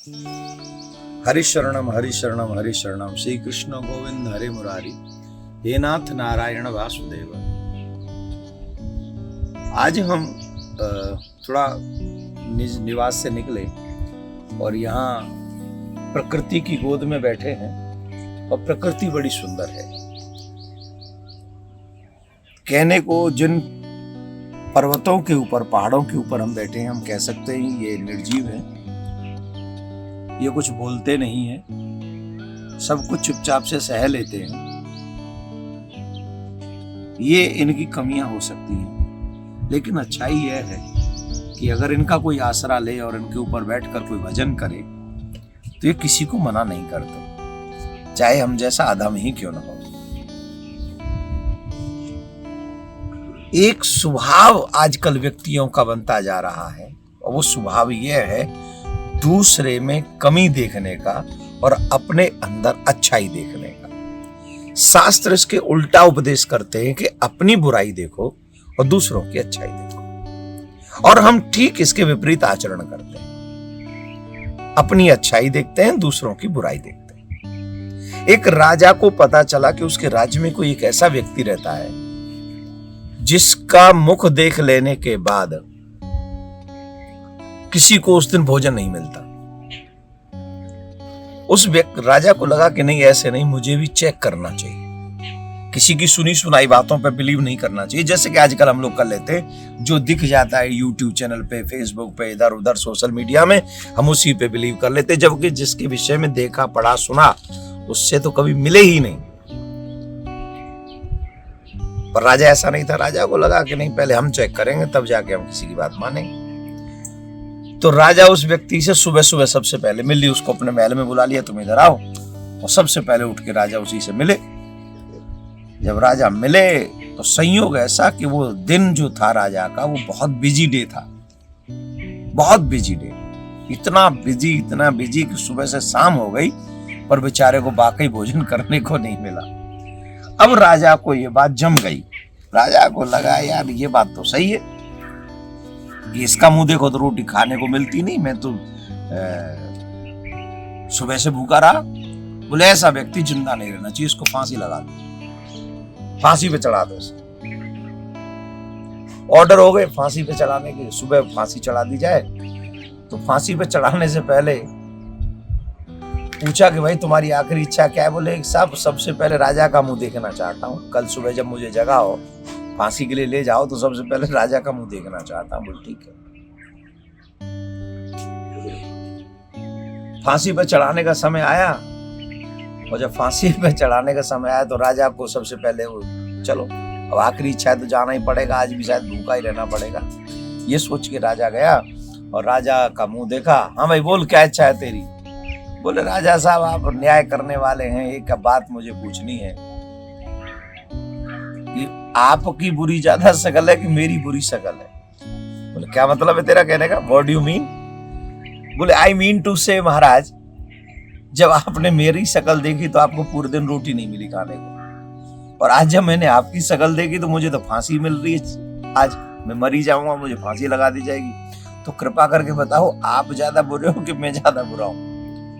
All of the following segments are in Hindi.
हरिशरणम हरिशरणम हरिशरणम श्री कृष्ण गोविंद हरे मुरारी हे नाथ नारायण वासुदेव। आज हम थोड़ा निज निवास से निकले और यहाँ प्रकृति की गोद में बैठे हैं और प्रकृति बड़ी सुंदर है। कहने को जिन पर्वतों के ऊपर, पहाड़ों के ऊपर हम बैठे हैं, हम कह सकते हैं ये निर्जीव है, ये कुछ बोलते नहीं है, सब कुछ चुपचाप से सह लेते हैं। ये इनकी कमियां हो सकती हैं, लेकिन अच्छाई यह है कि अगर इनका कोई आसरा ले और इनके ऊपर बैठकर कोई भजन करे तो ये किसी को मना नहीं करते, चाहे हम जैसा अधम ही क्यों न हो। एक स्वभाव आजकल व्यक्तियों का बनता जा रहा है और वो स्वभाव यह है दूसरे में कमी देखने का और अपने अंदर अच्छाई देखने का। शास्त्र इसके उल्टा उपदेश करते हैं कि अपनी बुराई देखो और दूसरों की अच्छाई देखो, और हम ठीक इसके विपरीत आचरण करते हैं। अपनी अच्छाई देखते हैं, दूसरों की बुराई देखते हैं। एक राजा को पता चला कि उसके राज्य में कोई एक ऐसा व्यक्ति रहता है जिसका मुख देख लेने के बाद किसी को उस दिन भोजन नहीं मिलता। उस राजा को लगा कि नहीं, ऐसे नहीं, मुझे भी चेक करना चाहिए, किसी की सुनी सुनाई बातों पे बिलीव नहीं करना चाहिए, जैसे कि आजकल हम लोग कर लेते हैं। जो दिख जाता है यूट्यूब चैनल पे, फेसबुक पे, इधर उधर सोशल मीडिया में, हम उसी पे बिलीव कर लेते हैं, जबकि जिसके विषय में देखा पढ़ा सुना उससे तो कभी मिले ही नहीं। पर राजा ऐसा नहीं था। राजा को लगा कि नहीं, पहले हम चेक करेंगे तब जाके हम किसी की बात मानेंगे। तो राजा उस व्यक्ति से सुबह सुबह सबसे पहले मिल ली, उसको अपने महल में बुला लिया, तुम इधर आओ। और सबसे पहले उठ के राजा उसी से मिले। जब राजा मिले तो संयोग ऐसा कि वो दिन जो था राजा का, वो बहुत बिजी डे था, बहुत बिजी डे, इतना बिजी कि सुबह से शाम हो गई पर बेचारे को बाकी भोजन करने को नहीं मिला। अब राजा को ये बात जम गई। राजा को लगा यार ये बात तो सही है, इसका मुंह देखो तो रोटी खाने को मिलती नहीं, मैं तो सुबह से भूखा रहा। बोले ऐसा व्यक्ति जिंदा नहीं रहना चाहिए, इसको फांसी लगा दो, फांसी पे चढ़ा दो। ऑर्डर हो गए फांसी पे चढ़ाने के, सुबह फांसी चढ़ा दी जाए। तो फांसी पे चढ़ाने से पहले पूछा कि भाई तुम्हारी आखिरी इच्छा क्या है? बोले साहब सबसे पहले राजा का मुंह देखना चाहता हूँ, कल सुबह जब मुझे जगाओ फांसी के लिए ले जाओ तो सबसे पहले राजा का मुंह देखना चाहता हूँ। बोले ठीक है। फांसी पे चढ़ाने का समय आया और जब फांसी पे चढ़ाने का समय आया तो राजा को सबसे पहले वो चलो अब आखिरी इच्छा है तो जाना ही पड़ेगा, आज भी शायद भूखा ही रहना पड़ेगा, ये सोच के राजा गया और राजा का मुंह देखा। हाँ भाई बोल क्या इच्छा है तेरी? बोले राजा साहब आप न्याय करने वाले हैं, एक बात मुझे पूछनी है कि आपकी बुरी ज्यादा शकल है कि मेरी बुरी शकल है? बोले क्या मतलब है तेरा कहने का? What do you mean? बोले आई मीन टू से महाराज, जब आपने मेरी शकल देखी तो आपको पूरे दिन रोटी नहीं मिली खाने को, और आज जब मैंने आपकी शकल देखी तो मुझे तो फांसी मिल रही है, आज मैं मरी जाऊंगा, मुझे फांसी लगा दी जाएगी। तो कृपा करके बताओ आप ज्यादा बुरे हो कि मैं ज्यादा बुरा हूं?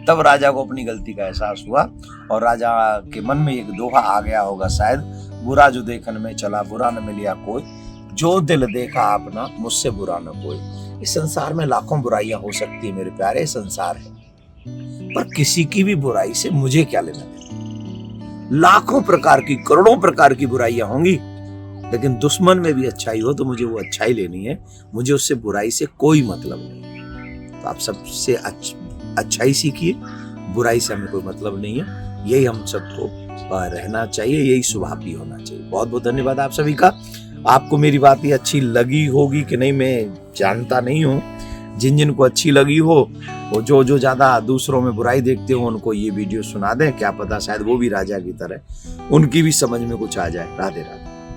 तब राजा को अपनी गलती का एहसास हुआ और राजा के मन में एक दोहा आ गया होगा शायद, बुरा जो देखन में चला बुरा न मिलिया कोई, जो दिल देखा आपना मुझसे बुरा न कोई। इस संसार में लाखों बुराइयां हो सकती है मेरे प्यारे, संसार है, पर किसी की भी बुराई से मुझे क्या लेना देना। लाखों प्रकार की, करोड़ों प्रकार की बुराइयां होंगी, लेकिन दुश्मन में भी अच्छाई हो तो मुझे वो अच्छाई लेनी है, मुझे उससे बुराई से कोई मतलब नहीं। तो आप सबसे अच्छाई सीखिए, बुराई से हमें कोई मतलब नहीं है, यही हम सबको रहना चाहिए, यही स्वभाव भी होना चाहिए। बहुत बहुत धन्यवाद आप सभी का। आपको मेरी बात ये अच्छी लगी होगी कि नहीं मैं जानता नहीं हूँ, जिन जिन को अच्छी लगी हो वो जो ज्यादा दूसरों में बुराई देखते हो उनको ये वीडियो सुना दें, क्या पता शायद वो भी राजा की तरह उनकी भी समझ में कुछ आ जाए। राधे राधे।